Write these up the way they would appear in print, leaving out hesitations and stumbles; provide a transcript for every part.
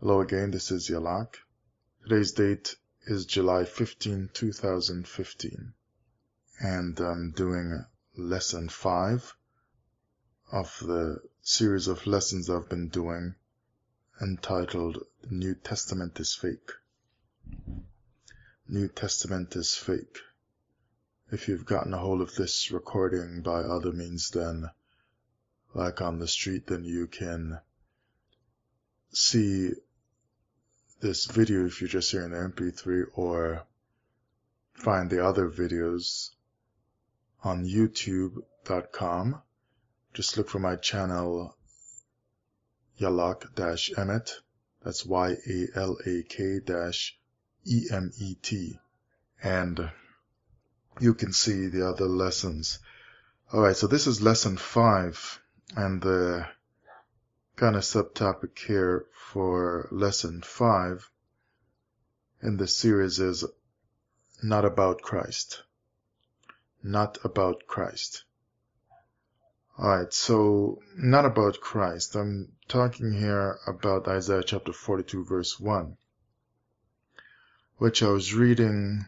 Hello again, this is Yalak. Today's date is July 15, 2015, and I'm doing lesson 5 of the series of lessons I've been doing entitled The New Testament is Fake. New Testament is fake. If you've gotten a hold of this recording by other means than like on the street, then you can see this video if you're just hearing the MP3, or find the other videos on youtube.com. Just look for my channel Yalak-Emet. That's YALAK-EMET, and you can see the other lessons. Alright, so this is lesson 5, and the kind of subtopic here for lesson 5 in this series is not about Christ. Not about Christ. Alright, so not about Christ. I'm talking here about Isaiah chapter 42 verse 1, which I was reading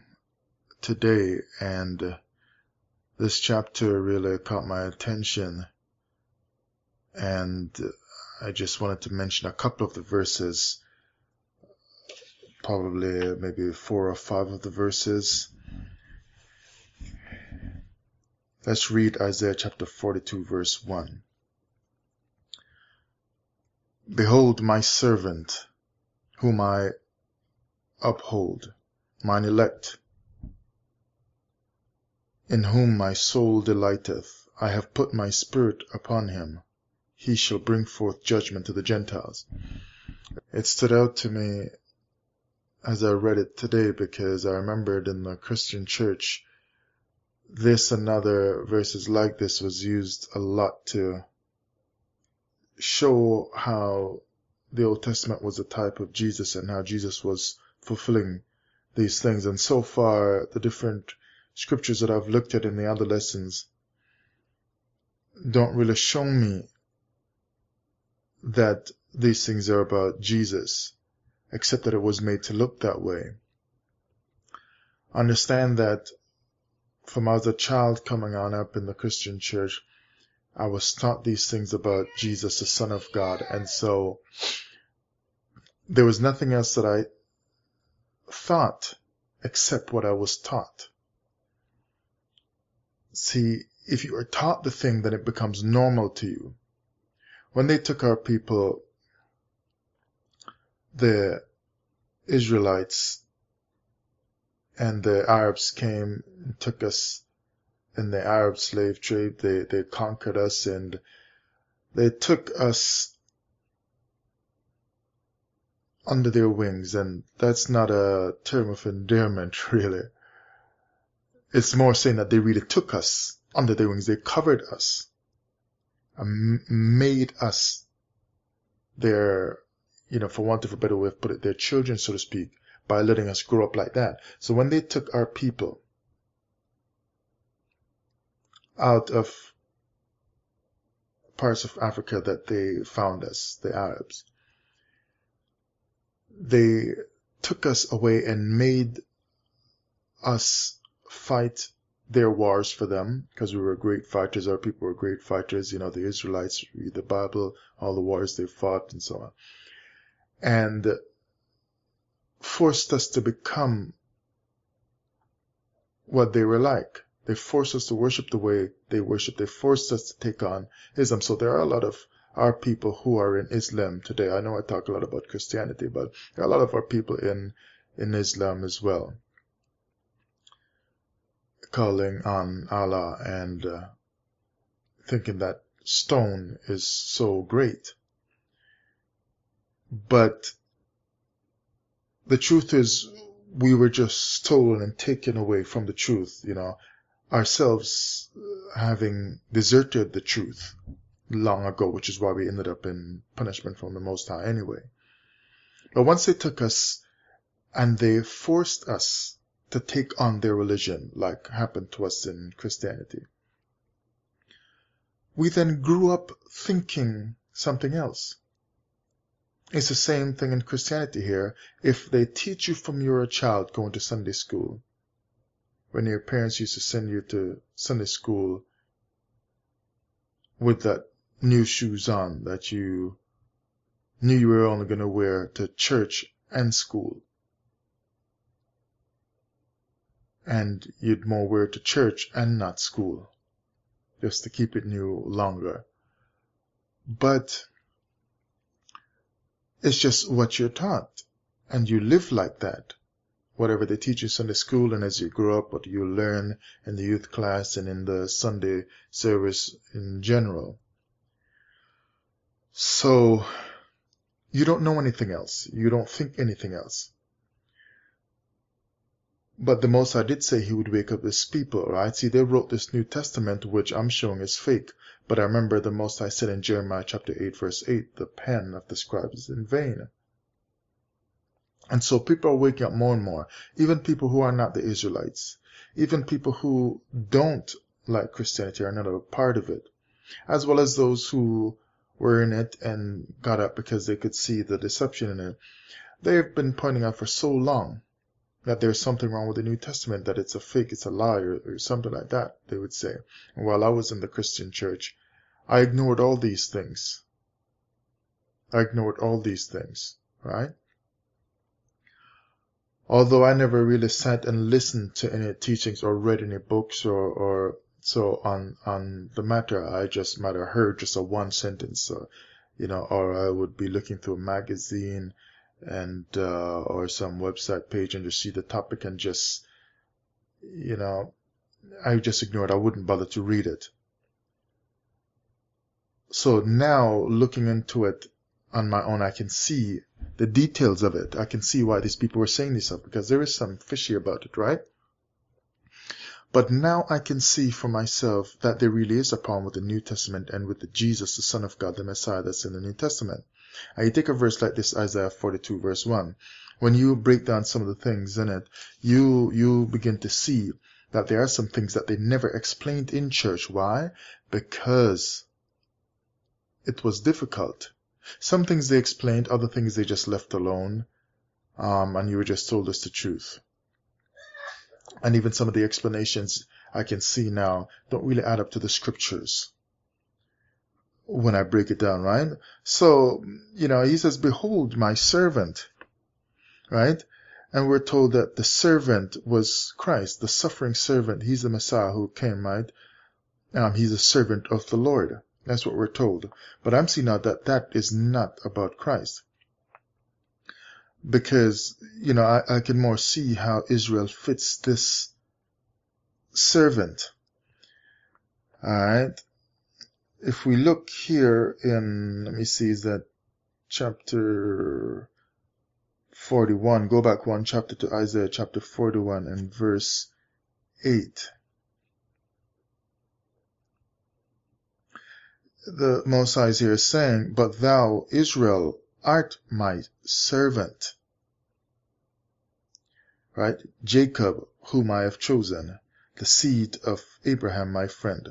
today, and this chapter really caught my attention, and I just wanted to mention a couple of the verses, probably maybe 4 or 5 of the verses. Let's read Isaiah chapter 42 verse 1. Behold my servant, whom I uphold, mine elect, in whom my soul delighteth. I have put my spirit upon him. He shall bring forth judgment to the Gentiles. It stood out to me as I read it today, because I remembered in the Christian church, this and other verses like this was used a lot to show how the Old Testament was a type of Jesus and how Jesus was fulfilling these things. And so far, the different scriptures that I've looked at in the other lessons don't really show me that these things are about Jesus, except that it was made to look that way. Understand that from as a child coming on up in the Christian church, I was taught these things about Jesus, the Son of God, and so there was nothing else that I thought except what I was taught. See, if you are taught the thing, then it becomes normal to you. When they took our people, the Israelites and the Arabs came and took us in the Arab slave trade, they conquered us, and they took us under their wings. And that's not a term of endearment, really. It's more saying that they really took us under their wings. They covered us and made us their, for want of a better way of put it, their children, so to speak, by letting us grow up like that. So when they took our people out of parts of Africa that they found us, the Arabs, they took us away and made us fight their wars for them, because we were great fighters. Our people were great fighters. The Israelites, read the Bible, all the wars they fought and so on. And forced us to become what they were like. They forced us to worship the way they worship. They forced us to take on Islam. So there are a lot of our people who are in Islam today. I know I talk a lot about Christianity, but there are a lot of our people in Islam as well, calling on Allah and thinking that stone is so great. But the truth is, we were just stolen and taken away from the truth, ourselves having deserted the truth long ago, which is why we ended up in punishment from the Most High anyway. But once they took us and they forced us to take on their religion, like happened to us in Christianity, we then grew up thinking something else. It's the same thing in Christianity here. If they teach you from you're a child going to Sunday school, when your parents used to send you to Sunday school with that new shoes on that you knew you were only going to wear to church and school, and you'd more wear to church and not school, just to keep it new longer. But it's just what you're taught, and you live like that. Whatever they teach you Sunday school, and as you grow up, what you learn in the youth class and in the Sunday service in general. So you don't know anything else. You don't think anything else. But the Most High did say he would wake up his people, right? See, they wrote this New Testament, which I'm showing is fake. But I remember the Most High said in Jeremiah chapter 8, verse 8, the pen of the scribes is in vain. And so people are waking up more and more, even people who are not the Israelites, even people who don't like Christianity are not a part of it, as well as those who were in it and got up because they could see the deception in it. They've been pointing out for so long that there's something wrong with the New Testament, that it's a fake, it's a lie, or something like that, they would say. And while I was in the Christian church, I ignored all these things. Right? Although I never really sat and listened to any teachings or read any books or so on the matter, I just might have heard just a one sentence, or I would be looking through a magazine and or some website page and just see the topic and just, I just ignored. I wouldn't bother to read it. So now looking into it on my own, I can see the details of it. I can see why these people were saying this stuff, because there is some fishy about it, right? But now I can see for myself that there really is a problem with the New Testament and with the Jesus, the Son of God, the Messiah that's in the New Testament. And you take a verse like this, Isaiah 42 verse 1. When you break down some of the things in it, you begin to see that there are some things that they never explained in church. Why? Because it was difficult. Some things they explained, other things they just left alone, and you were just told us the truth. And even some of the explanations I can see now don't really add up to the scriptures when I break it down, right? So, he says, behold my servant, right? And we're told that the servant was Christ, the suffering servant. He's the Messiah who came, right? He's a servant of the Lord. That's what we're told. But I'm seeing now that that is not about Christ. Because, I can more see how Israel fits this servant. Alright. If we look here in, let me see, is that chapter 41. Go back one chapter to Isaiah chapter 41 and verse 8. The Most High is here saying, but thou, Israel, art my servant. Right? Jacob, whom I have chosen, the seed of Abraham, my friend.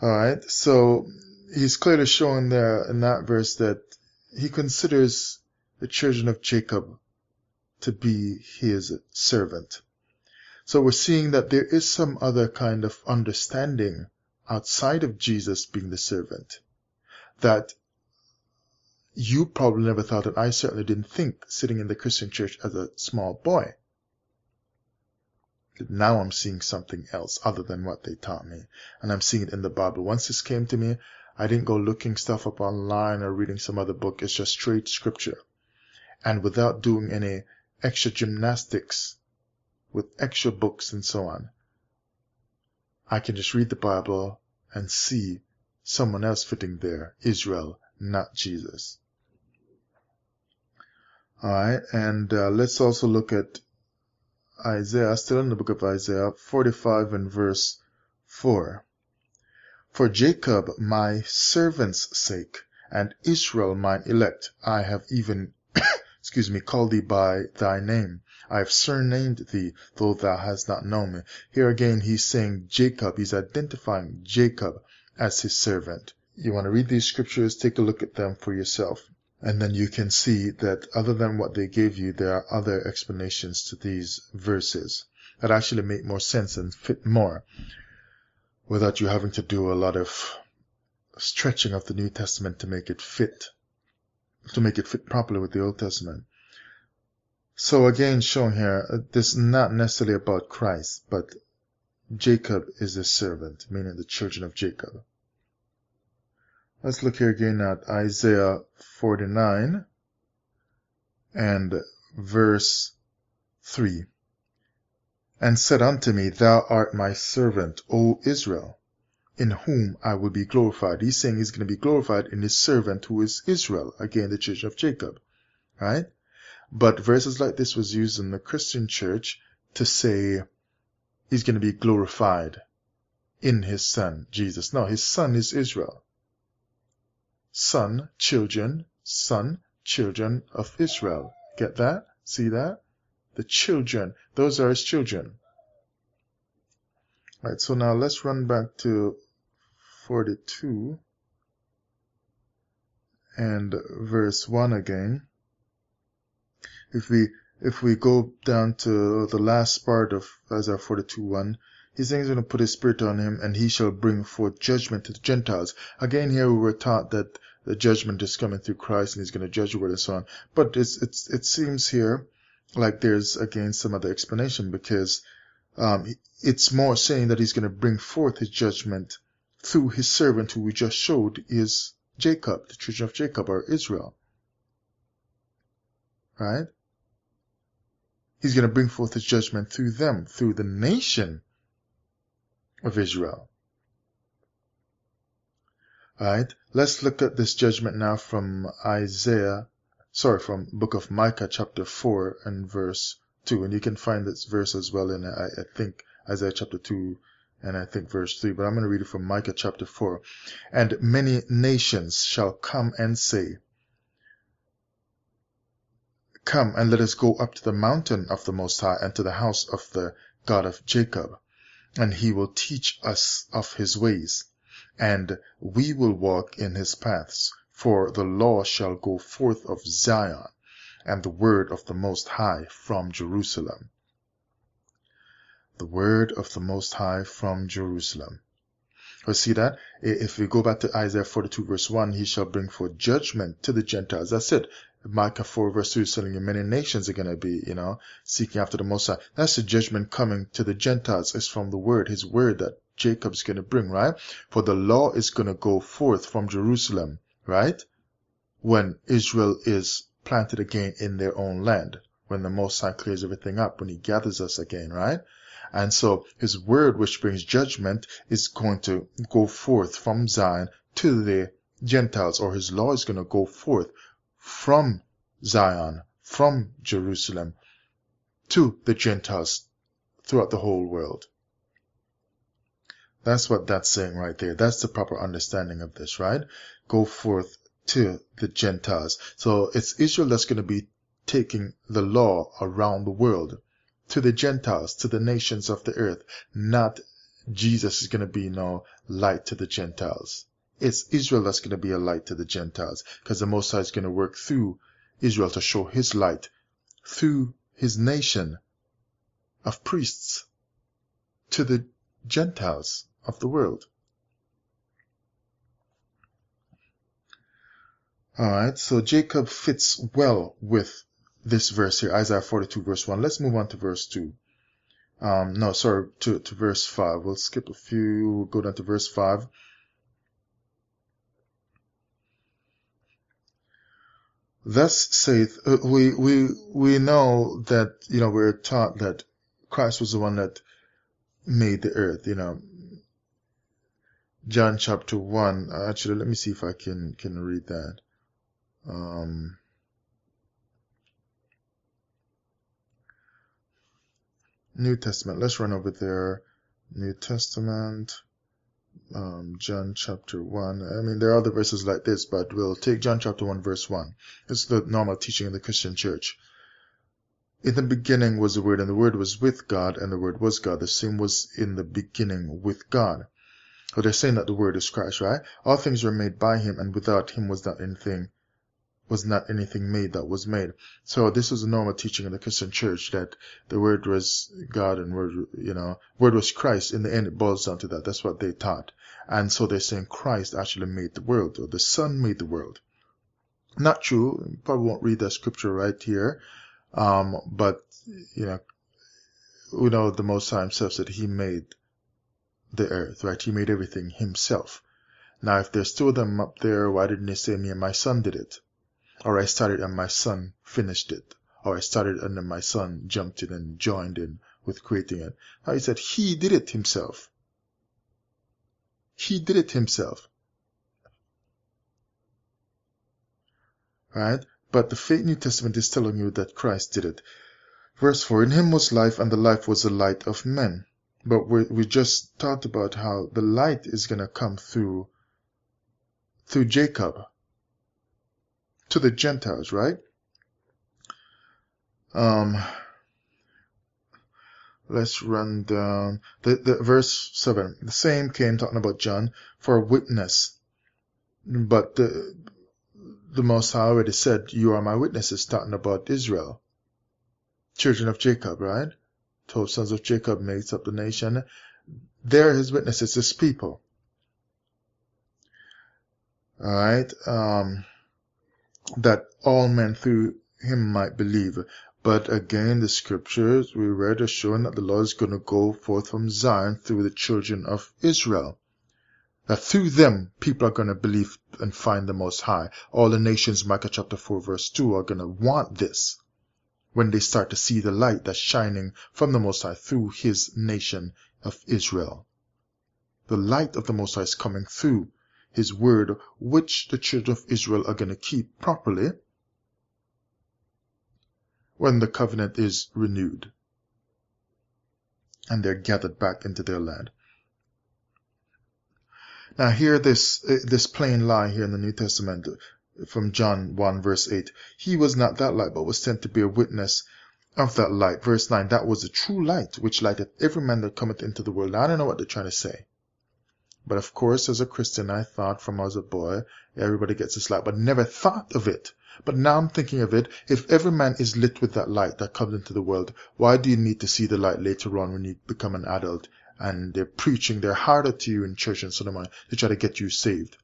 Alright, so he's clearly showing there in that verse that he considers the children of Jacob to be his servant. So we're seeing that there is some other kind of understanding outside of Jesus being the servant that you probably never thought, and I certainly didn't think sitting in the Christian church as a small boy. Now I'm seeing something else other than what they taught me, and I'm seeing it in the Bible. Once this came to me, I didn't go looking stuff up online or reading some other book. It's just straight scripture, and without doing any extra gymnastics with extra books and so on. I can just read the Bible and see someone else fitting there, Israel, not Jesus. Alright, and let's also look at Isaiah, still in the book of Isaiah, 45 and verse 4. For Jacob my servant's sake, and Israel mine elect, I have even, called thee by thy name. I have surnamed thee, though thou hast not known me. Here again he's saying Jacob, he's identifying Jacob as his servant. You want to read these scriptures, take a look at them for yourself. And then you can see that other than what they gave you, there are other explanations to these verses that actually make more sense and fit more without you having to do a lot of stretching of the New Testament to make it fit properly with the Old Testament. So again, shown here, this is not necessarily about Christ, but Jacob is his servant, meaning the children of Jacob. Let's look here again at Isaiah 49 and verse 3. And said unto me, Thou art my servant, O Israel, in whom I will be glorified. He's saying he's going to be glorified in his servant who is Israel, again the children of Jacob, right? But verses like this was used in the Christian church to say he's going to be glorified in his son, Jesus. No, his son is Israel. Son, children of Israel. Get that? See that? The children, those are his children. Right, so now let's run back to 42 and verse 1 again. If we go down to the last part of Isaiah 42:1, he's saying he's going to put his spirit on him, and he shall bring forth judgment to the Gentiles. Again, here we were taught that the judgment is coming through Christ, and he's going to judge the world and so on. But it seems here like there's again some other explanation, because it's more saying that he's going to bring forth his judgment through his servant, who we just showed is Jacob, the children of Jacob, or Israel. Right? He's going to bring forth his judgment through them, through the nation of Israel. Alright, let's look at this judgment now from from book of Micah chapter 4 and verse 2. And you can find this verse as well in, I think, Isaiah chapter 2 and I think verse 3. But I'm going to read it from Micah chapter 4. And many nations shall come and say, Come and let us go up to the mountain of the Most High, and to the house of the God of Jacob, and he will teach us of his ways, and we will walk in his paths. For the law shall go forth of Zion, and the word of the Most High from Jerusalem. The word of the Most High from Jerusalem. You see that? If we go back to Isaiah 42 verse 1, he shall bring forth judgment to the Gentiles. That's it. Micah 4 verse 2 is telling you many nations are going to be, seeking after the Most High. That's the judgment coming to the Gentiles. It's from the word, his word that Jacob's going to bring, right? For the law is going to go forth from Jerusalem, right? When Israel is planted again in their own land, when the Most High clears everything up, when he gathers us again, right? And so his word, which brings judgment, is going to go forth from Zion to the Gentiles, or his law is going to go forth from Zion, from Jerusalem, to the Gentiles throughout the whole world. That's what that's saying right there. That's the proper understanding of this, right? Go forth to the Gentiles. So it's Israel that's going to be taking the law around the world, to the Gentiles, to the nations of the earth. Not Jesus is going to be no light to the Gentiles. It's Israel that's going to be a light to the Gentiles, because the Most High is going to work through Israel to show his light through his nation of priests to the Gentiles of the world. Alright, so Jacob fits well with this verse here, Isaiah 42 verse 1. Let's move on to verse 2. To verse 5. We'll skip a few, we'll go down to verse 5. Thus saith, we know that, we're taught that Christ was the one that made the earth, John chapter 1. Actually, let me see if I can read that. New Testament. Let's run over there. New Testament. John chapter 1. There are other verses like this, but we'll take John chapter 1 verse 1. It's the normal teaching in the Christian church. In the beginning was the Word, and the Word was with God, and the Word was God. The same was in the beginning with God. So they're saying that the word is Christ, right? All things were made by him, and without him was not anything made that was made. So this is a normal teaching in the Christian church, that the word was God and word was Christ. In the end, it boils down to that. That's what they taught. And so they're saying Christ actually made the world, or the Son made the world. Not true. You probably won't read that scripture right here. But, we know the Most High himself said he made the earth, right? He made everything himself. Now, if there's two of them up there, why didn't he say me and my son did it? Or I started and my son finished it. Or I started and then my son jumped in and joined in with creating it. Now, he said he did it himself. He did it himself. Right? But the fake New Testament is telling you that Christ did it. Verse 4, in him was life, and the life was the light of men. But we just talked about how the light is going to come through Jacob to the Gentiles, right? Let's run down the verse 7. The same came, talking about John, for a witness. But the Most High already said, you are my witnesses, talking about Israel. Children of Jacob, right? 12 sons of Jacob makes up the nation. They're his witnesses, his people. Alright, that all men through him might believe. But again, the scriptures we read are showing that the Lord is going to go forth from Zion through the children of Israel. That through them, people are going to believe and find the Most High. All the nations, Micah chapter 4 verse 2, are going to want this when they start to see the light that's shining from the Most High through his nation of Israel. The light of the Most High is coming through his word, which the children of Israel are going to keep properly when the covenant is renewed and they're gathered back into their land. Now hear this plain lie here in the New Testament from John 1 verse 8. He was not that light, but was sent to be a witness of that light. Verse 9, that was the true light, which lighteth every man that cometh into the world. Now, I don't know what they're trying to say. But of course, as a Christian, I thought from as a boy, everybody gets this light, but never thought of it. But now I'm thinking of it. If every man is lit with that light that comes into the world, why do you need to see the light later on when you become an adult and they're preaching, they're harder to you in church and so on to try to get you saved?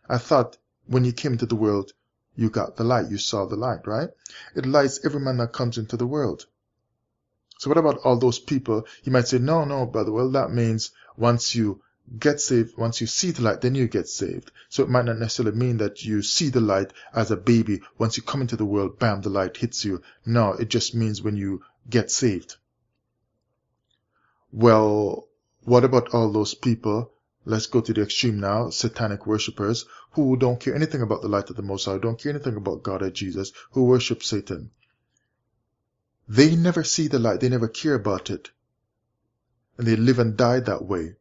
I thought when you came into the world, you got the light, you saw the light, right? It lights every man that comes into the world. So what about all those people? You might say, no, brother. Well, that means once you get saved, once you see the light, then you get saved. So it might not necessarily mean that you see the light as a baby. Once you come into the world, bam, the light hits you. No, it just means when you get saved. Well, what about all those people? Let's go to the extreme now. Satanic worshippers who don't care anything about the light of the Most High, don't care anything about God or Jesus, who worship Satan. They never see the light. They never care about it. And they live and die that way.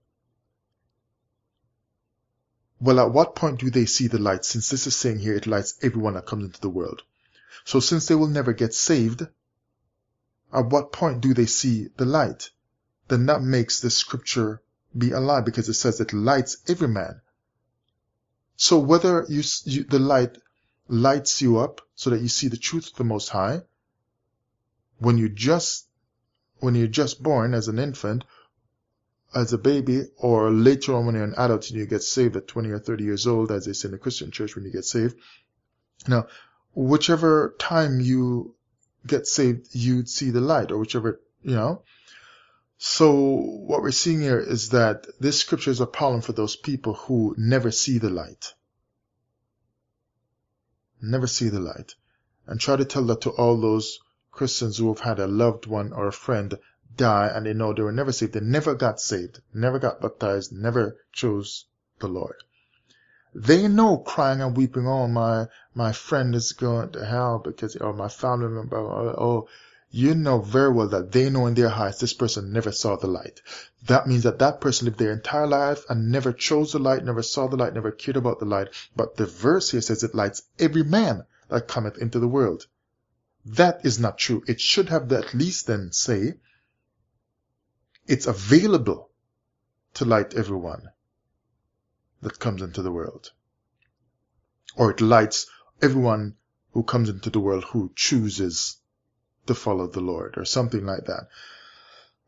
Well, at what point do they see the light? Since this is saying here, it lights everyone that comes into the world. So since they will never get saved, at what point do they see the light? Then that makes the scripture be a lie, because it says it lights every man. So whether the light lights you up so that you see the truth of the Most High, when you're just born as an infant, as a baby, or later on when you're an adult and you get saved at 20 or 30 years old, as they say in the Christian church when you get saved. Now, whichever time you get saved, you'd see the light, or whichever, So what we're seeing here is that this scripture is a problem for those people who never see the light. Never see the light. And try to tell that to all those Christians who have had a loved one or a friend die and they know they were never saved. They never got saved, never got baptized, never chose the Lord. They know crying and weeping, oh, my friend is going to hell because, or my family member, you know very well that they know in their hearts this person never saw the light. That means that that person lived their entire life and never chose the light, never saw the light, never cared about the light. But the verse here says it lights every man that cometh into the world. That is not true. It should have at least then say it's available to light everyone. that comes into the world. Or it lights everyone who comes into the world who chooses to follow the Lord, or something like that.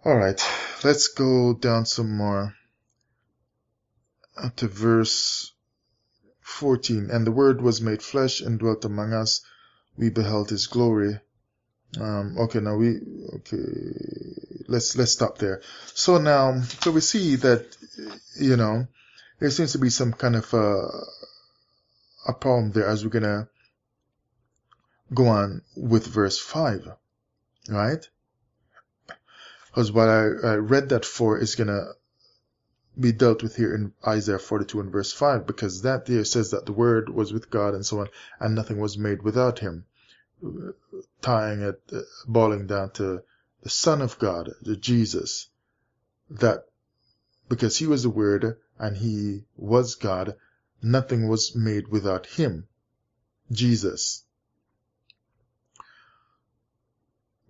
Alright, let's go down some more to verse 14. And the Word was made flesh and dwelt among us. We beheld his glory. Let's stop there. So we see that, there seems to be some kind of a problem there as we're gonna go on with verse 5, right? Because what I read that for is gonna be dealt with here in Isaiah 42 and verse 5, because that there says that the Word was with God and so on, and nothing was made without him, boiling down to the Son of God, the Jesus, that because he was the Word and he was God, nothing was made without him, Jesus.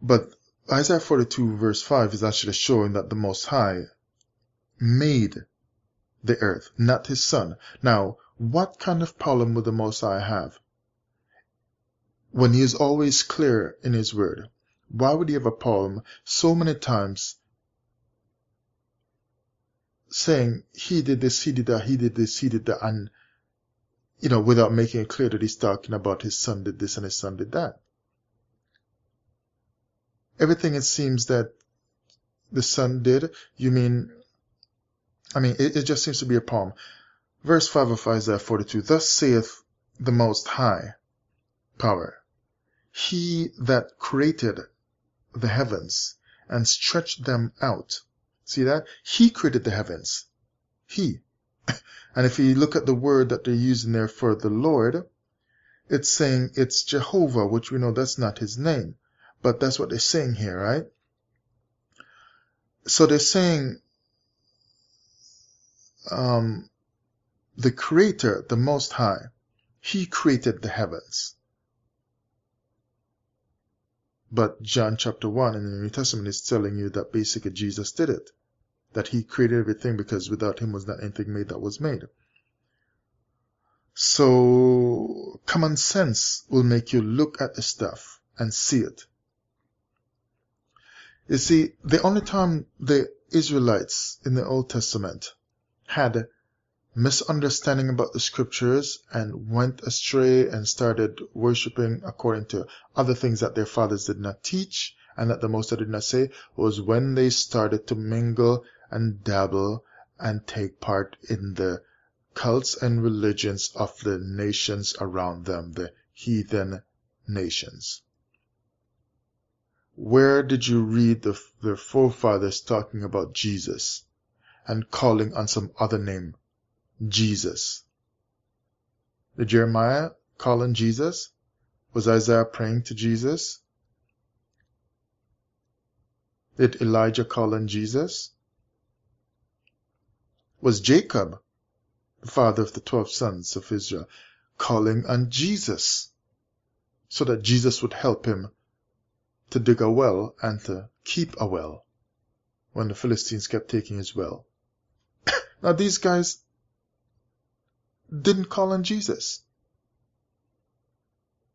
But Isaiah 42 verse 5 is actually showing that the Most High made the earth, not his Son. Now, what kind of problem would the Most High have when he is always clear in his word? Why would he have a problem so many times saying he did this, he did that, he did this, he did that, and without making it clear that he's talking about his Son did this and his Son did that? Everything it seems that the Son did, it just seems to be a problem. Verse 5 of Isaiah 42, thus saith the Most High Power, he that created the heavens and stretched them out. See that? He created the heavens. He. And if you look at the word that they're using there for the Lord, it's saying it's Jehovah, which we know that's not his name. But that's what they're saying here, right? So they're saying the Creator, the Most High, he created the heavens. But John chapter 1 in the New Testament is telling you that basically Jesus did it. That he created everything, because without him was not anything made that was made. So common sense will make you look at the stuff and see it. You see, the only time the Israelites in the Old Testament had misunderstanding about the scriptures and went astray and started worshipping according to other things that their fathers did not teach and that the Most High did not say, was when they started to mingle and dabble and take part in the cults and religions of the nations around them, the heathen nations. Where did you read their forefathers talking about Jesus and calling on some other name, Jesus? Did Jeremiah call on Jesus? Was Isaiah praying to Jesus? Did Elijah call on Jesus? Was Jacob, the father of the 12 sons of Israel, calling on Jesus so that Jesus would help him to dig a well and to keep a well when the Philistines kept taking his well? Now these guys didn't call on Jesus.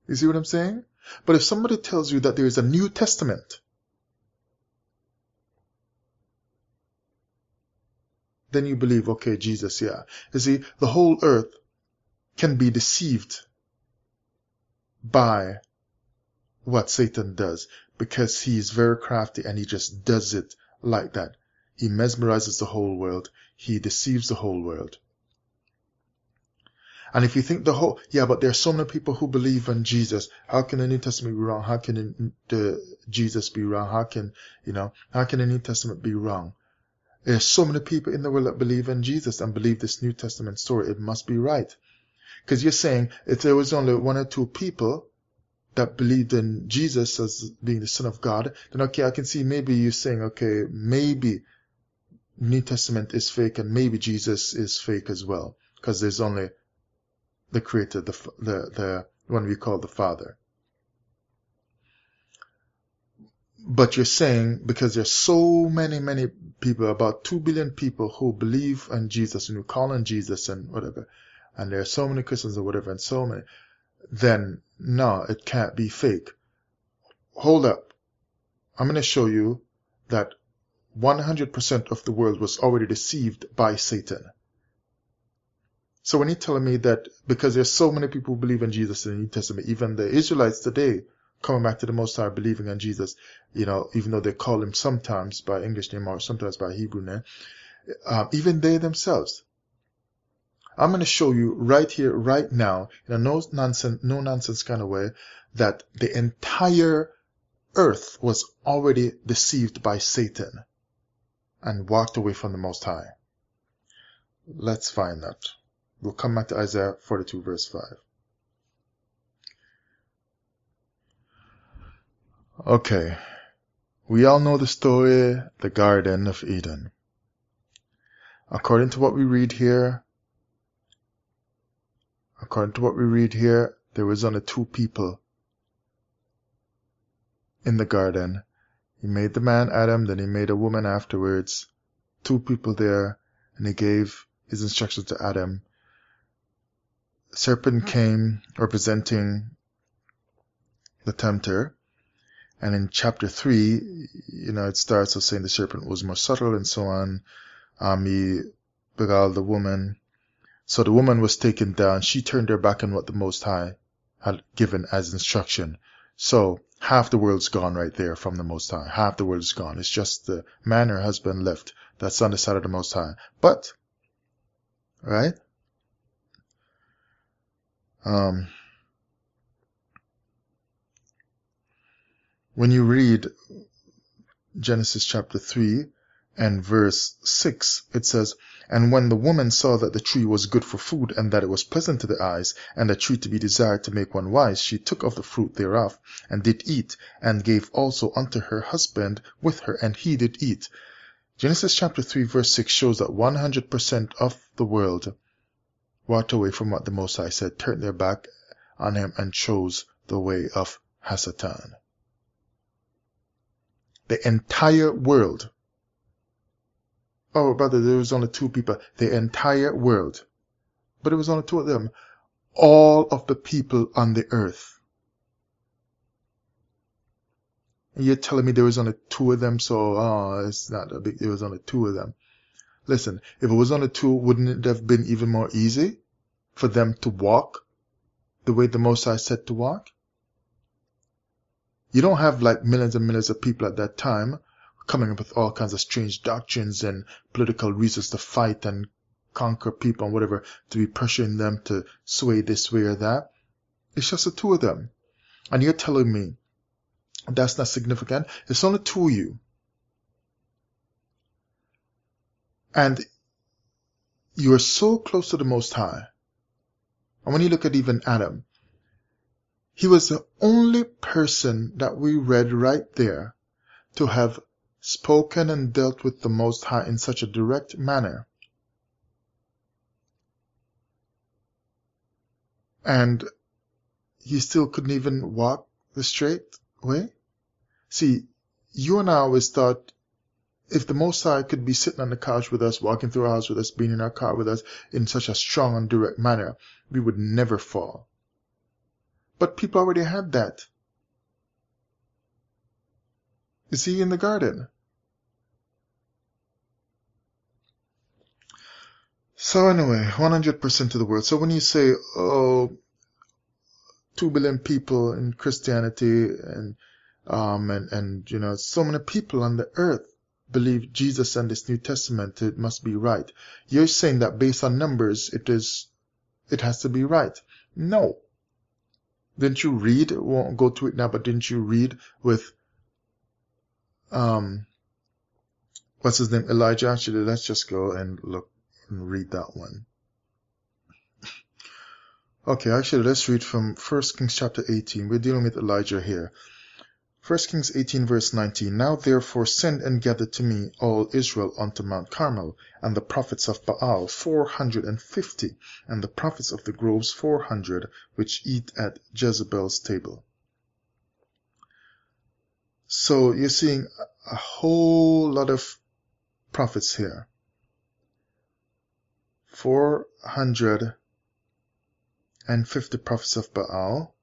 You see what I'm saying? But if somebody tells you that there is a New Testament, then you believe, okay, Jesus, yeah. You see, the whole earth can be deceived by what Satan does, because he is very crafty and he just does it like that. He mesmerizes the whole world. He deceives the whole world. And if you think but there are so many people who believe in Jesus. How can the New Testament be wrong? How can Jesus be wrong? How can the New Testament be wrong? There's so many people in the world that believe in Jesus and believe this New Testament story. It must be right. Because you're saying if there was only one or two people that believed in Jesus as being the Son of God, then okay, I can see maybe you're saying, okay, maybe New Testament is fake and maybe Jesus is fake as well. Because there's only the Creator, the one we call the Father. But you're saying because there's so many people, about 2 billion people who believe in Jesus and who call on Jesus and whatever, and there are so many Christians or whatever, and so many, then no, it can't be fake. Hold up. I'm going to show you that 100% of the world was already deceived by Satan. So when you're telling me that because there's so many people who believe in Jesus in the New Testament, even the Israelites today coming back to the Most High believing in Jesus, even though they call him sometimes by English name or sometimes by Hebrew name, even they themselves. I'm going to show you right here, right now, in a no nonsense kind of way, that the entire earth was already deceived by Satan and walked away from the Most High. Let's find that. We'll come back to Isaiah 42 verse 5. Okay. We all know the story, the Garden of Eden. According to what we read here, there was only 2 people in the garden. He made the man Adam, then he made a woman afterwards. 2 people there, and he gave his instructions to Adam. Serpent came representing the tempter, and in chapter 3, it starts with saying the serpent was more subtle and so on. He beguiled the woman. So the woman was taken down. She turned her back on what the Most High had given as instruction. So half the world's gone right there from the Most High. Half the world's gone. It's just the man, her husband, left. That's on the side of the Most High. But, right? When you read Genesis chapter 3 and verse 6, it says, "And when the woman saw that the tree was good for food, and that it was pleasant to the eyes, and a tree to be desired to make one wise, she took of the fruit thereof, and did eat, and gave also unto her husband with her, and he did eat." Genesis chapter 3 verse 6 shows that 100% of the world walked away from what the Most High said, turned their back on him, and chose the way of Hasatan. The entire world. Oh, brother, there was only 2 people. The entire world. But it was only 2 of them. All of the people on the earth. And you're telling me there was only 2 of them, so, it's not a big, there was only 2 of them. Listen, if it was only 2, wouldn't it have been even more easy for them to walk the way the Most High said to walk? You don't have like millions and millions of people at that time coming up with all kinds of strange doctrines and political reasons to fight and conquer people and whatever, to be pressuring them to sway this way or that. It's just the 2 of them. And you're telling me that's not significant? It's only 2 of you. And you are so close to the Most High. And when you look at even Adam, he was the only person that we read right there to have spoken and dealt with the Most High in such a direct manner. And he still couldn't even walk the straight way. See, you and I always thought if the Most High could be sitting on the couch with us, walking through our house with us, being in our car with us in such a strong and direct manner, we would never fall. But people already had that. You see, in the garden. So anyway, 100% of the world. So when you say, 2 billion people in Christianity and so many people on the earth believe Jesus and this New Testament, it must be right. You're saying that based on numbers, it has to be right. No. Didn't you read? We won't go to it now, but didn't you read with what's his name? Elijah? Actually, let's just go and look and read that one. Okay, actually, let's read from 1 Kings chapter 18. We're dealing with Elijah here. 1 Kings 18 verse 19. Now therefore send and gather to me all Israel unto Mount Carmel, and the prophets of Baal 450, and the prophets of the groves 400, which eat at Jezebel's table. So you're seeing a whole lot of prophets here. 450 prophets of Baal,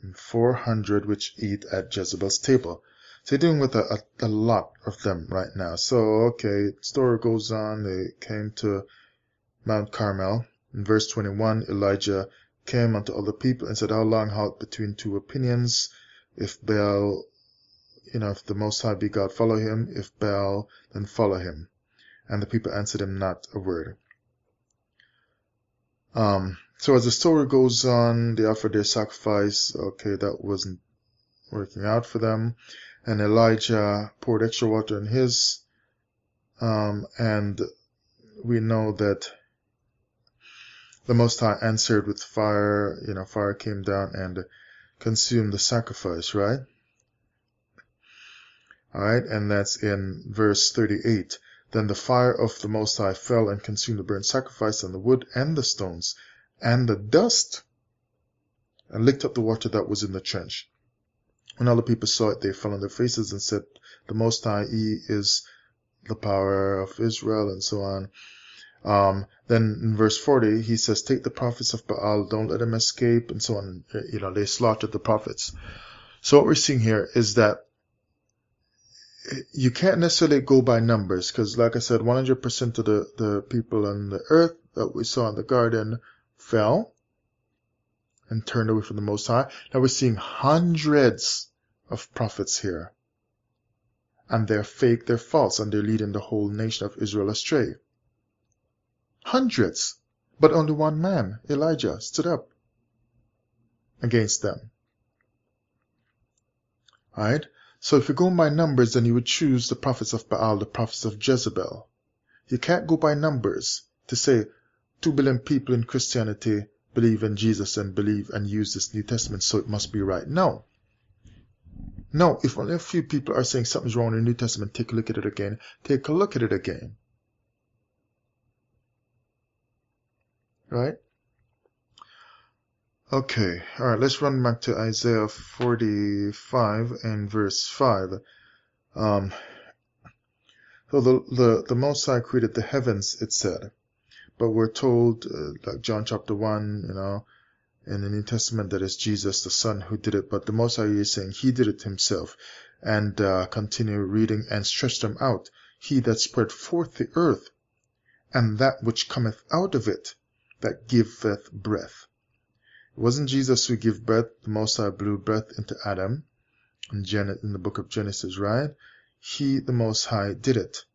and 400 which eat at Jezebel's table. So you're dealing with a lot of them right now. So, okay, story goes on. They came to Mount Carmel. In verse 21, Elijah came unto all the people and said, How long halt between two opinions? If Baal, if the Most High be God, follow him. If Baal, then follow him. And the people answered him not a word. So as the story goes on, they offered their sacrifice. Okay, that wasn't working out for them. And Elijah poured extra water in his. And we know that the Most High answered with fire. Fire came down and consumed the sacrifice, right? Alright, and that's in verse 38. Then the fire of the Most High fell and consumed the burnt sacrifice and the wood and the stones and the dust, and licked up the water that was in the trench. When all the people saw it, they fell on their faces and said, The Most High, He is the power of Israel, and so on. Then in verse 40, he says, Take the prophets of Baal, don't let them escape, and so on. They slaughtered the prophets. So what we're seeing here is that you can't necessarily go by numbers, because like I said, 100% of the people on the earth that we saw in the garden fell and turned away from the Most High. Now we're seeing hundreds of prophets here. And they're fake, they're false, and they're leading the whole nation of Israel astray. Hundreds. But only one man, Elijah, stood up against them. Alright? So if you go by numbers, then you would choose the prophets of Baal, the prophets of Jezebel. You can't go by numbers to say 2 billion people in Christianity believe in Jesus and believe and use this New Testament, so it must be right. No. No, if only a few people are saying something's wrong in the New Testament, take a look at it again. Take a look at it again. Right? Okay, alright, let's run back to Isaiah 45 and verse 5. So the Most High created the heavens, it said. But we're told, like John chapter 1, in the New Testament, that it's Jesus, the Son, who did it. But the Most High is saying He did it Himself. And continue reading, and stretch them out. He that spread forth the earth, and that which cometh out of it, that giveth breath. It wasn't Jesus who gave breath. The Most High blew breath into Adam in the book of Genesis, right? He, the Most High, did it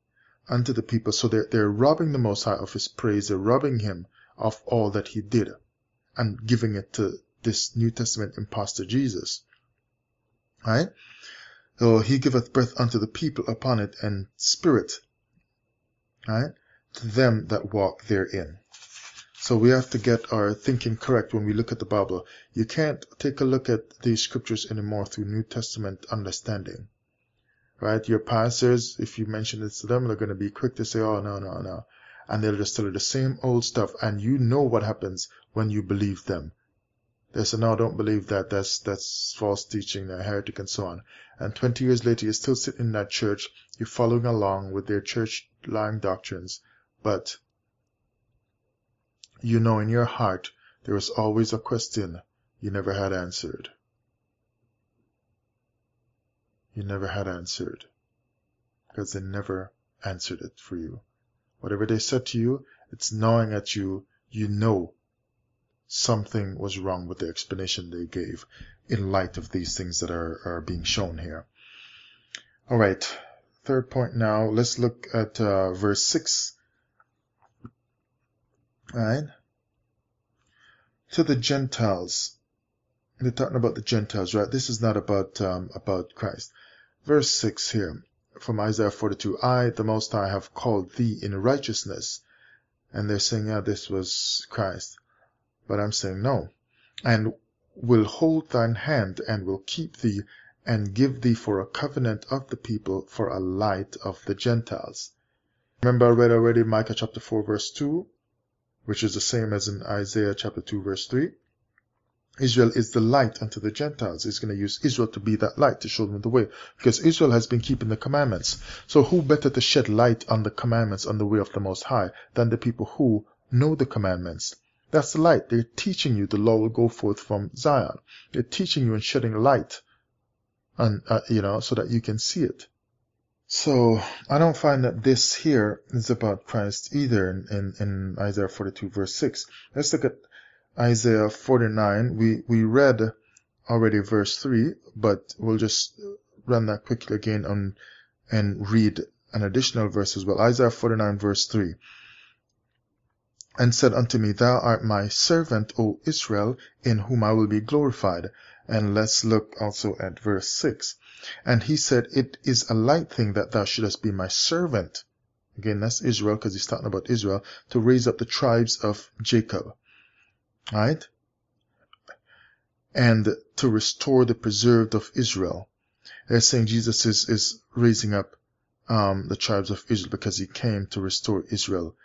unto the people. So they're robbing the Most High of His praise. They're robbing Him of all that He did and giving it to this New Testament impostor Jesus. Right? So He giveth breath unto the people upon it, and spirit, right, to them that walk therein. So we have to get our thinking correct when we look at the Bible. You can't take a look at these scriptures anymore through New Testament understanding. Right? Your pastors, if you mention it to them, they're going to be quick to say, oh, no. And they'll just tell you the same old stuff. And you know what happens when you believe them. They say, no, don't believe that. That's false teaching, they're heretic, and so on. And 20 years later, you're still sitting in that church. You're following along with their church lying doctrines. But you know in your heart there is always a question you never had answered. You never had answered. Because they never answered it for you. Whatever they said to you, it's gnawing at you. You know something was wrong with the explanation they gave in light of these things that are being shown here. Alright, third point now. Let's look at verse 6. Alright. To the Gentiles. They're talking about the Gentiles, right? This is not about Christ. Verse 6 here from Isaiah 42. I, the Most High, have called thee in righteousness. And they're saying, yeah, this was Christ. But I'm saying no. And will hold thine hand and will keep thee and give thee for a covenant of the people, for a light of the Gentiles. Remember I read already Micah chapter 4 verse 2, which is the same as in Isaiah chapter 2 verse 3. Israel is the light unto the Gentiles. He's going to use Israel to be that light to show them the way, because Israel has been keeping the commandments. So who better to shed light on the commandments on the way of the Most High than the people who know the commandments? That's the light. They're teaching you the law will go forth from Zion. They're teaching you and shedding light on, so that you can see it. So I don't find that this here is about Christ either in Isaiah 42 verse 6. Let's look at Isaiah 49. We read already verse 3, but we'll just run that quickly again and read an additional verse as well. Isaiah 49 verse 3. And said unto me, Thou art my servant, O Israel, in whom I will be glorified. And let's look also at verse 6. And he said, It is a light thing that thou shouldest be my servant. Again, that's Israel, because he's talking about Israel, to raise up the tribes of Jacob. Right? And to restore the preserved of Israel. They're saying Jesus is raising up the tribes of Israel because he came to restore Israel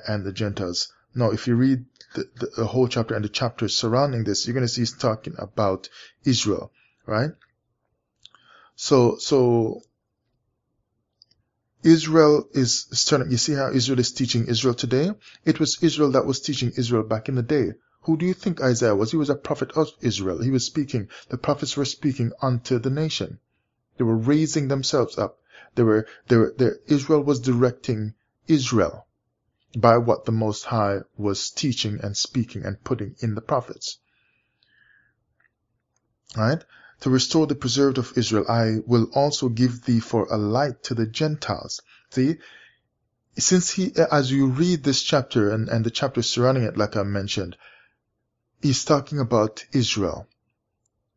and the Gentiles. Now, if you read the whole chapter and the chapters surrounding this, you're going to see he's talking about Israel, right? So Israel is turning. You see how Israel is teaching Israel today? It was Israel that was teaching Israel back in the day. Who do you think Isaiah was? He was a prophet of Israel. He was speaking. The prophets were speaking unto the nation. They were raising themselves up. Israel was directing Israel by what the Most High was teaching and speaking and putting in the prophets. Right? To restore the preserved of Israel, I will also give thee for a light to the Gentiles. See, since as you read this chapter and the chapter surrounding it, like I mentioned, he's talking about Israel,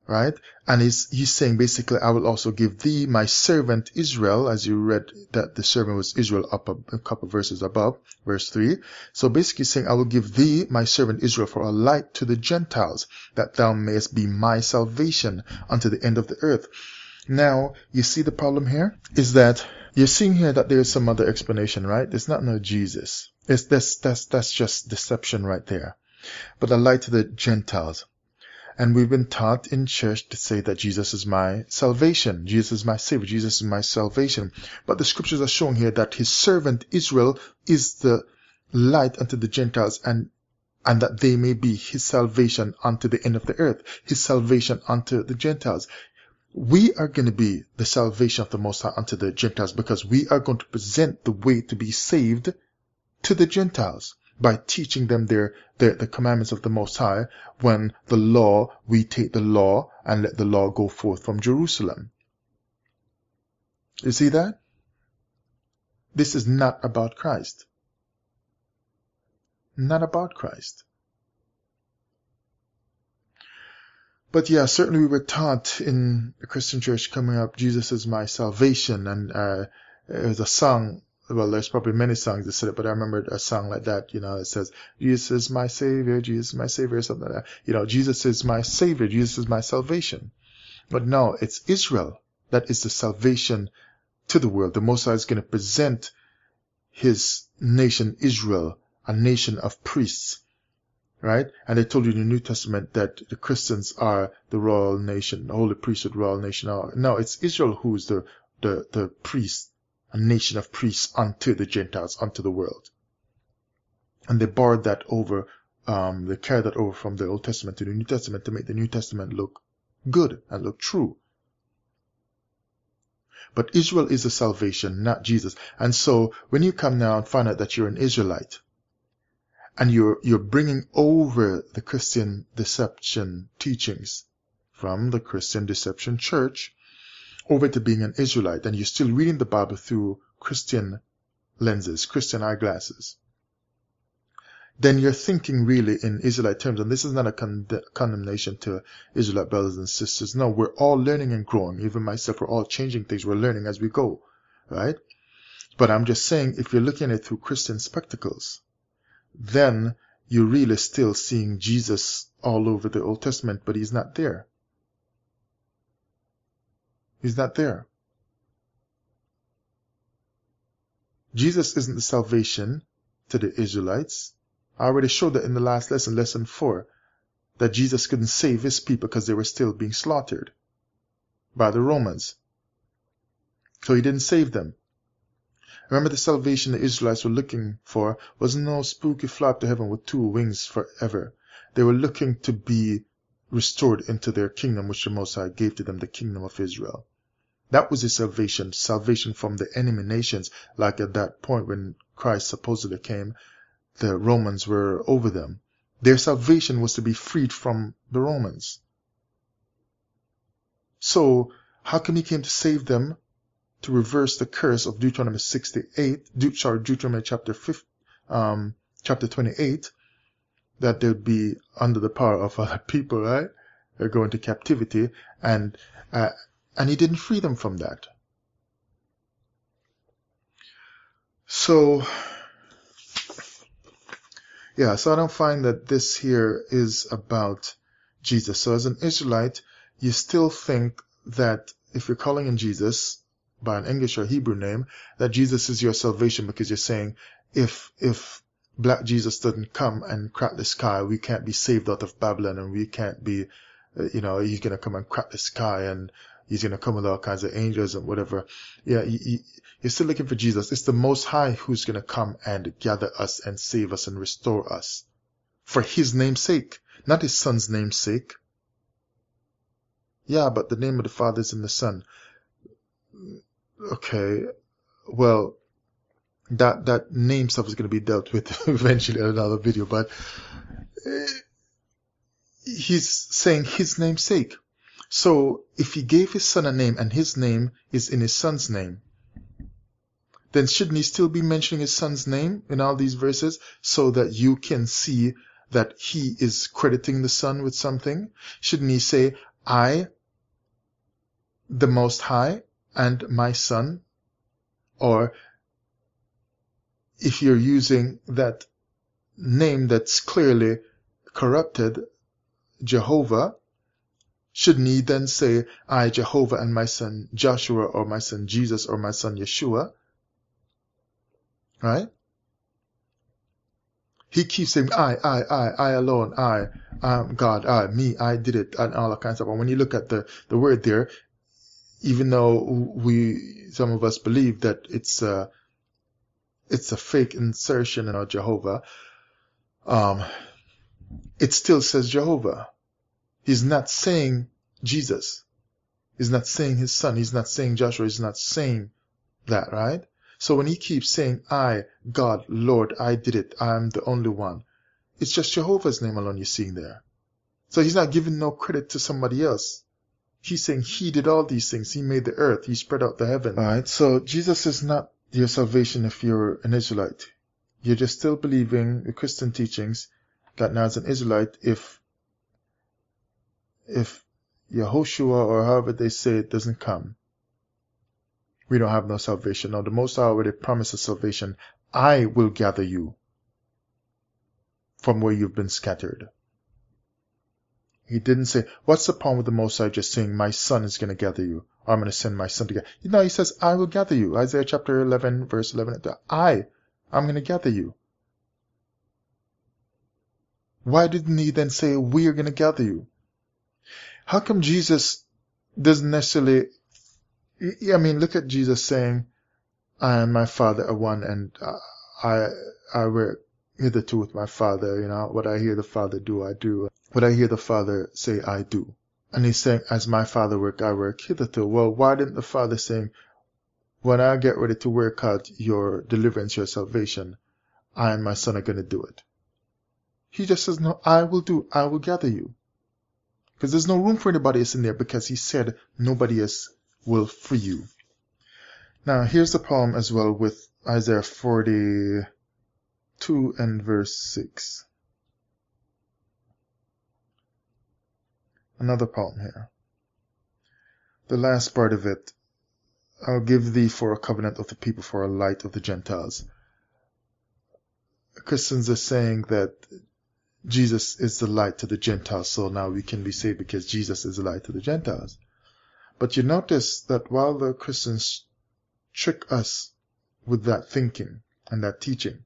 right? And he's saying basically, I will also give thee my servant Israel, as you read that the servant was Israel up a couple verses above, verse 3. So basically saying, I will give thee my servant Israel for a light to the Gentiles, that thou mayest be my salvation unto the end of the earth. Now, you see the problem here is that you're seeing here that there's some other explanation, right? It's not no Jesus. That's just deception right there. But a light to the Gentiles. And we've been taught in church to say that Jesus is my salvation. Jesus is my Savior. Jesus is my salvation. But the scriptures are showing here that his servant Israel is the light unto the Gentiles, and that they may be his salvation unto the end of the earth. His salvation unto the Gentiles. We are going to be the salvation of the Most High unto the Gentiles, because we are going to present the way to be saved to the Gentiles by teaching them the commandments of the Most High. When the law, we take the law and let the law go forth from Jerusalem. You see that? This is not about Christ. Not about Christ. But yeah, certainly we were taught in the Christian church coming up, Jesus is my salvation. And it was a song. Well, there's probably many songs that said it, but I remember a song like that, it says, Jesus is my Savior, Jesus is my Savior, something like that. Jesus is my Savior, Jesus is my salvation. But no, it's Israel that is the salvation to the world. The Most High is going to present his nation, Israel, a nation of priests, right? And they told you in the New Testament that the Christians are the royal nation, the holy priesthood, royal nation. No, it's Israel who is the priest. A nation of priests unto the Gentiles, unto the world. And they borrowed that over, they carried that over from the Old Testament to the New Testament to make the New Testament look good and look true. But Israel is the salvation, not Jesus. And so when you come now and find out that you're an Israelite, and you're bringing over the Christian deception teachings from the Christian deception church over to being an Israelite, and you're still reading the Bible through Christian lenses, Christian eyeglasses, then you're thinking really in Israelite terms. And this is not a condemnation to Israelite brothers and sisters. No, we're all learning and growing. Even myself, we're all changing things. We're learning as we go, right? But I'm just saying, if you're looking at it through Christian spectacles, then you're really still seeing Jesus all over the Old Testament, but he's not there. He's not there. Jesus isn't the salvation to the Israelites. I already showed that in the last lesson, lesson 4, that Jesus couldn't save his people because they were still being slaughtered by the Romans. So he didn't save them. Remember, the salvation the Israelites were looking for was no spooky fly to heaven with 2 wings forever. They were looking to be restored into their kingdom, which the Most High gave to them, the kingdom of Israel. That was his salvation, salvation from the enemy nations. Like at that point when Christ supposedly came, the Romans were over them. Their salvation was to be freed from the Romans. So, how come he came to save them? To reverse the curse of Deuteronomy 28, chapter 28, that they would be under the power of other people, right? They're going to captivity, and he didn't free them from that. So, yeah, so I don't find that this here is about Jesus. So as an Israelite, you still think that if you're calling in Jesus by an English or Hebrew name, that Jesus is your salvation, because you're saying if black Jesus doesn't come and crack the sky, we can't be saved out of Babylon, and we can't be, he's going to come and crack the sky, and he's going to come with all kinds of angels and whatever. Yeah, you're still looking for Jesus. It's the Most High who's going to come and gather us and save us and restore us for his name's sake, not his son's name's sake. Yeah, but the name of the Father is in the Son. Okay, well, that name stuff is going to be dealt with eventually in another video, but he's saying his name's sake. So if he gave his son a name and his name is in his son's name, then shouldn't he still be mentioning his son's name in all these verses so that you can see that he is crediting the son with something? Shouldn't he say, I, the Most High, and my son? Or if you're using that name that's clearly corrupted, Jehovah, shouldn't he then say, I, Jehovah, and my son Joshua, or my son Jesus, or my son Yeshua? Right? He keeps saying, I alone, I, God, I, me, I did it, and all that kind of stuff. And when you look at the word there, even though some of us believe that it's a fake insertion in our Jehovah, it still says Jehovah. He's not saying Jesus. He's not saying his son. He's not saying Joshua. He's not saying that, right? So when he keeps saying, I, God, Lord, I did it, I'm the only one, it's just Jehovah's name alone you're seeing there. So he's not giving no credit to somebody else. He's saying he did all these things. He made the earth. He spread out the heaven. All right. So Jesus is not your salvation if you're an Israelite. You're just still believing the Christian teachings that now as an Israelite, if Yehoshua, or however they say it, doesn't come, we don't have no salvation. Now the Most High already promised us salvation. I will gather you from where you've been scattered. He didn't say, what's the problem with the Most High just saying, my son is going to gather you, or I'm going to send my son to gather you? No, he says, I will gather you. Isaiah chapter 11, verse 11. I'm going to gather you. Why didn't he then say, we are going to gather you? How come Jesus doesn't necessarily, look at Jesus saying, I and my Father are one, and I work hitherto with my Father, what I hear the Father do, I do. What I hear the Father say, I do. And he's saying, as my Father work, I work hitherto. Well, why didn't the Father say, when I get ready to work out your deliverance, your salvation, I and my Son are going to do it? He just says, no, I will gather you. Because there's no room for anybody else in there, because he said nobody else will free you. Now, here's the problem as well with Isaiah 42 and verse 6. Another problem here. The last part of it, I'll give thee for a covenant of the people, for a light of the Gentiles. Christians are saying that Jesus is the light to the Gentiles, so now we can be saved because Jesus is the light to the Gentiles. But you notice that while the Christians trick us with that thinking and that teaching,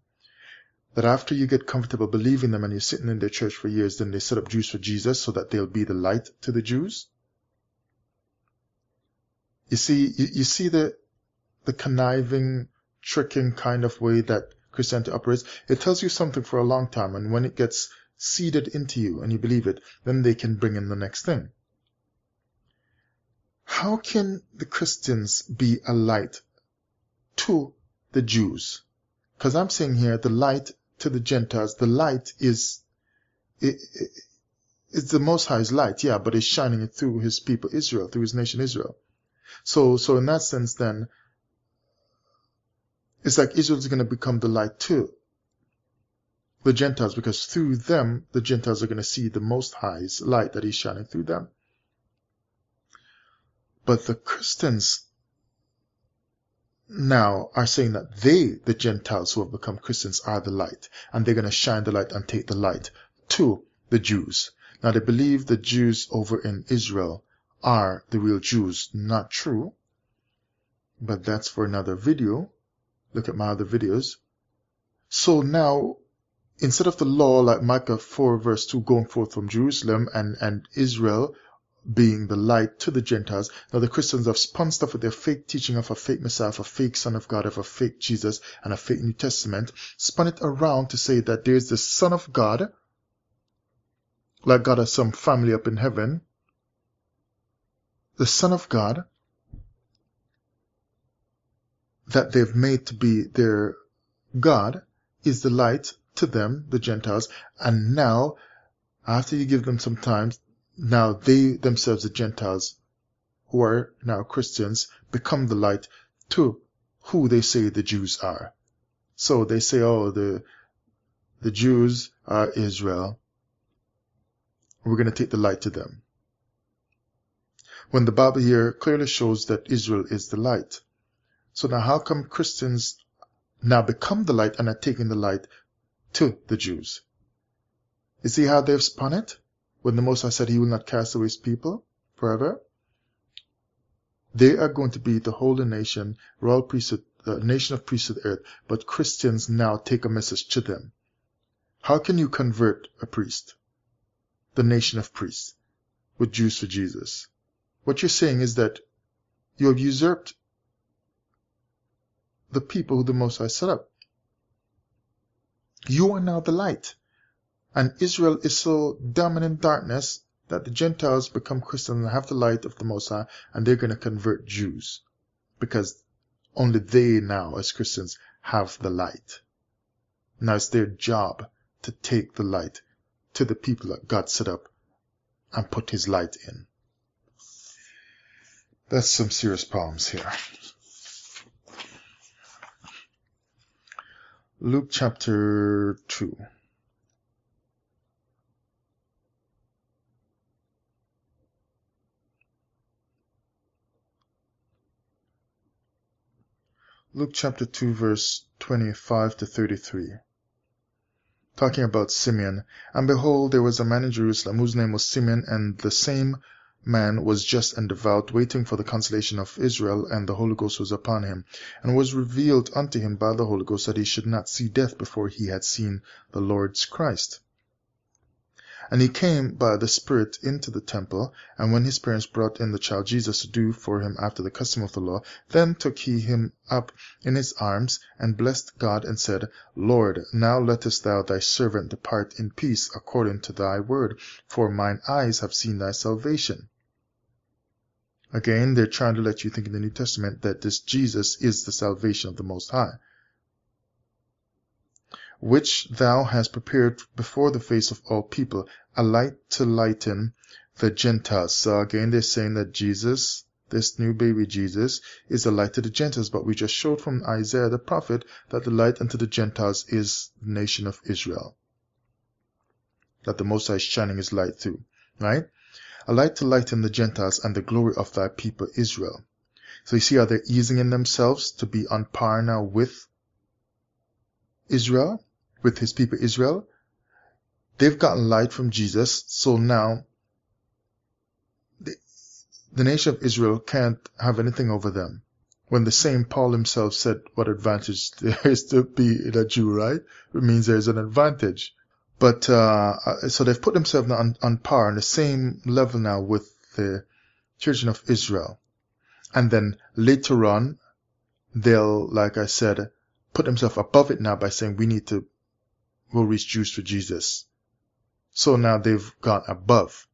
that after you get comfortable believing them and you're sitting in their church for years, then they set up Jews for Jesus so that they'll be the light to the Jews? You see the conniving, tricking kind of way that Christianity operates? It tells you something for a long time, and when it gets seeded into you and you believe it, then they can bring in the next thing. How can the Christians be a light to the Jews? Because I'm saying here, the light to the Gentiles, the light is the Most High's light, yeah, but it's shining it through his people Israel, through his nation Israel. So in that sense then, it's like Israel's going to become the light to the Gentiles, because through them, the Gentiles are going to see the Most High's light that is shining through them. But the Christians now are saying that the Gentiles who have become Christians, are the light, and they're going to shine the light and take the light to the Jews. Now they believe the Jews over in Israel are the real Jews. Not true, but that's for another video. Look at my other videos. So now, instead of the law like Micah 4 verse 2 going forth from Jerusalem and Israel being the light to the Gentiles, now the Christians have spun stuff with their fake teaching of a fake Messiah, of a fake Son of God, of a fake Jesus, and a fake New Testament, spun it around to say that there's the Son of God, like God has some family up in heaven. The Son of God that they've made to be their God is the light to them, the Gentiles, and now, after you give them some time, now they themselves, the Gentiles, who are now Christians, become the light to who they say the Jews are. So they say, oh, the Jews are Israel. We're going to take the light to them. When the Bible here clearly shows that Israel is the light. So now how come Christians now become the light and are taking the light to the Jews? You see how they've spun it? When the Most High said he will not cast away his people forever, they are going to be the holy nation, royal priesthood, the nation of priests of the earth, but Christians now take a message to them. How can you convert a priest, the nation of priests, with Jews for Jesus? What you're saying is that you have usurped the people who the Most High set up. You are now the light. And Israel is so dominant in darkness that the Gentiles become Christians and have the light of the Most High, and they're going to convert Jews, because only they now, as Christians, have the light. Now it's their job to take the light to the people that God set up and put his light in. That's some serious problems here. Luke chapter 2. Luke chapter 2 verse 25 to 33. Talking about Simeon. And behold, there was a man in Jerusalem whose name was Simeon, and the same man was just and devout, waiting for the consolation of Israel, and the Holy Ghost was upon him. And was revealed unto him by the Holy Ghost that he should not see death before he had seen the Lord's Christ. And he came by the Spirit into the temple, and when his parents brought in the child Jesus to do for him after the custom of the law, then took he him up in his arms, and blessed God, and said, Lord, now lettest thou thy servant depart in peace according to thy word, for mine eyes have seen thy salvation. Again, they're trying to let you think in the New Testament that this Jesus is the salvation of the Most High, which thou hast prepared before the face of all people, a light to lighten the Gentiles. So again, they're saying that Jesus, this new baby Jesus, is a light to the Gentiles. But we just showed from Isaiah the prophet that the light unto the Gentiles is the nation of Israel, that the Most High is shining his light through, right? A light to lighten the Gentiles and the glory of thy people Israel. So you see how they're easing in themselves to be on par now with Israel, with his people Israel. They've gotten light from Jesus, so now the nation of Israel can't have anything over them. When the same Paul himself said what advantage there is to be a Jew, right? It means there's an advantage. But so they've put themselves on par, on the same level now with the children of Israel. And then later on, they'll, like I said, put themselves above it now by saying we need to go reach Jews for Jesus. So now they've gone above.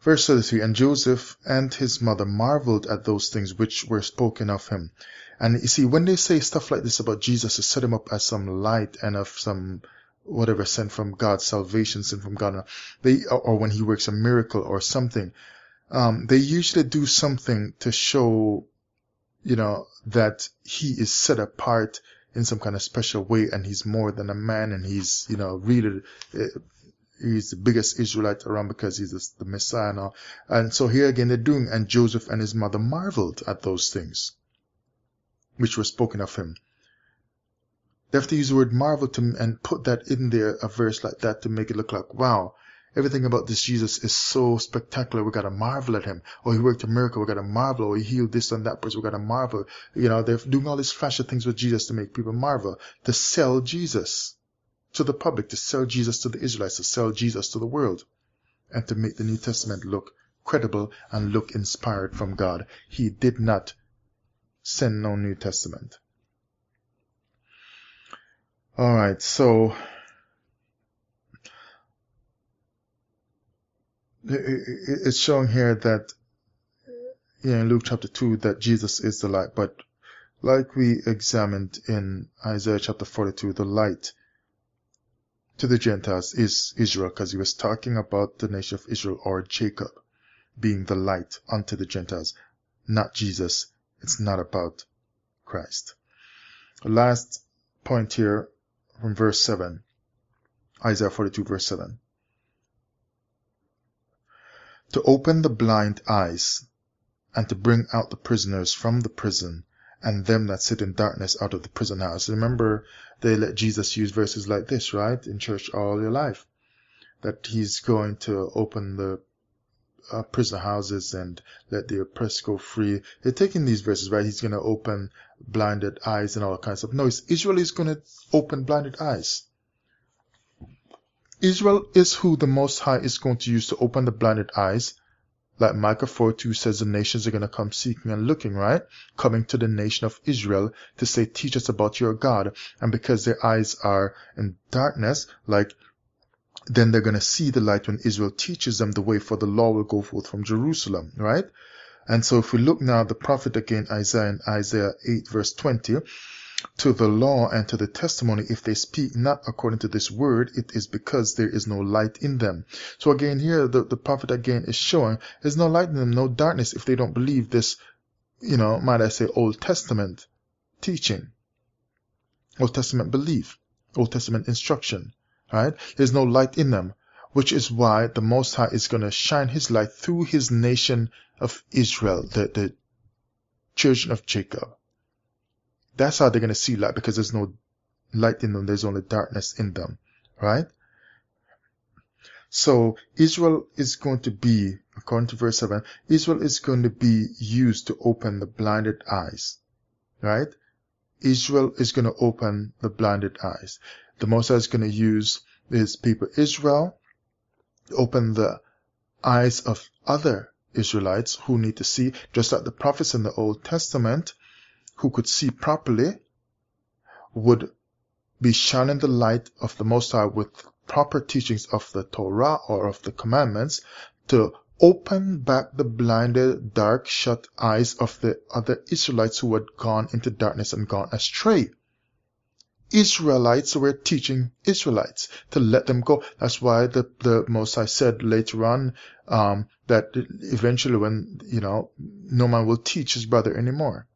Verse 33, and Joseph and his mother marveled at those things which were spoken of him. And you see, when they say stuff like this about Jesus to set him up as some light and of some whatever sent from God, salvation sent from God, or when he works a miracle or something, they usually do something to show, that he is set apart in some kind of special way, and he's more than a man, and he's, really, he's the biggest Israelite around because he's the Messiah and all. And so here again they're doing, and Joseph and his mother marveled at those things which were spoken of him. They have to use the word marvel and put that in there, a verse like that, to make it look like, wow, everything about this Jesus is so spectacular, we gotta marvel at him. Or he worked a miracle, we gotta marvel. Or he healed this and that person, we gotta marvel. They're doing all these flashy things with Jesus to make people marvel, to sell Jesus to the public, to sell Jesus to the Israelites, to sell Jesus to the world, and to make the New Testament look credible and look inspired from God. He did not send no New Testament. Alright, so it's showing here that in Luke chapter 2 that Jesus is the light, but like we examined in Isaiah chapter 42, the light to the Gentiles is Israel, because he was talking about the nation of Israel, or Jacob, being the light unto the Gentiles, not Jesus. It's not about Christ. The last point here from verse 7, Isaiah 42 verse 7. To open the blind eyes, and to bring out the prisoners from the prison, and them that sit in darkness out of the prison house. Remember, they let Jesus use verses like this, right, in church all your life, that he's going to open the prison houses and let the oppressed go free. They're taking these verses, right? He's going to open blinded eyes and all kinds of stuff. No, Israel is going to open blinded eyes. Israel is who the Most High is going to use to open the blinded eyes. Like Micah 4:2 says, the nations are going to come seeking and looking, right? Coming to the nation of Israel to say, teach us about your God. And because their eyes are in darkness, then they're going to see the light when Israel teaches them the way, for the law will go forth from Jerusalem, right? And so if we look now, the prophet again, Isaiah, in Isaiah 8 verse 20, to the law and to the testimony, if they speak not according to this word, it is because there is no light in them. So again here, the prophet again is showing there's no light in them, no darkness, if they don't believe this, might I say, Old Testament teaching, Old Testament belief, Old Testament instruction, right? There's no light in them, which is why the Most High is going to shine his light through his nation of Israel, the children of Jacob. That's how they're going to see light, because there's no light in them. There's only darkness in them, right? So Israel is going to be, according to verse 7, Israel is going to be used to open the blinded eyes, right? Israel is going to open the blinded eyes. The Most High is going to use his people Israel to open the eyes of other Israelites who need to see, just like the prophets in the Old Testament who could see properly would be shining the light of the Most High with proper teachings of the Torah or of the commandments to open back the blinded, dark, shut eyes of the other Israelites who had gone into darkness and gone astray. Israelites were teaching Israelites to let them go. That's why the Most High said later on that eventually when, no man will teach his brother anymore.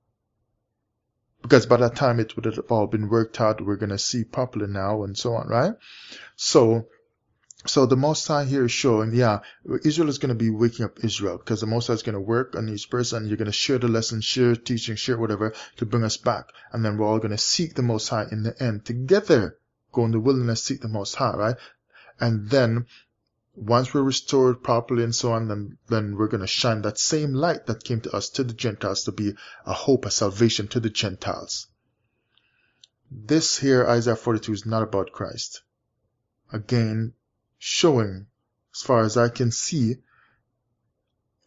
Because by that time it would have all been worked out. We're going to see properly now and so on, right? So the Most High here is showing, Israel is going to be waking up Israel, because the Most High is going to work on each person. You're going to share the lesson, share teaching, share whatever to bring us back. And then we're all going to seek the Most High in the end. Together, go in the wilderness, seek the Most High, right? And then Once we're restored properly and so on, then we're going to shine that same light that came to us, to the Gentiles, to be a hope, a salvation to the Gentiles. This here, Isaiah 42, is not about Christ. Again, showing, as far as I can see,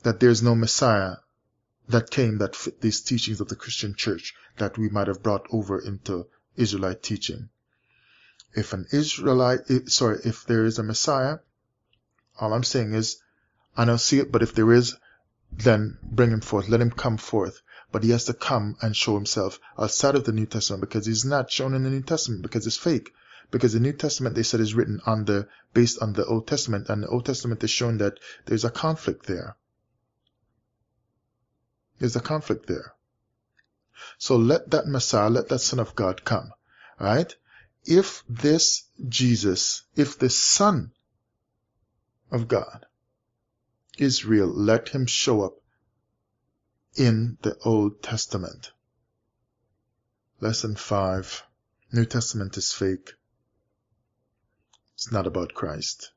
that there's no Messiah that came that fit these teachings of the Christian church that we might have brought over into Israelite teaching. If there is a Messiah, all I'm saying is, I don't see it, but if there is, then bring him forth. Let him come forth. But he has to come and show himself outside of the New Testament, because he's not shown in the New Testament, because it's fake. Because the New Testament, they said, is written based on the Old Testament, and the Old Testament is showing that there's a conflict there. There's a conflict there. So let that Messiah, let that Son of God come. Right? If this Jesus, if the Son of God is real, let him show up in the Old Testament. Lesson 5. New Testament is fake. It's not about Christ.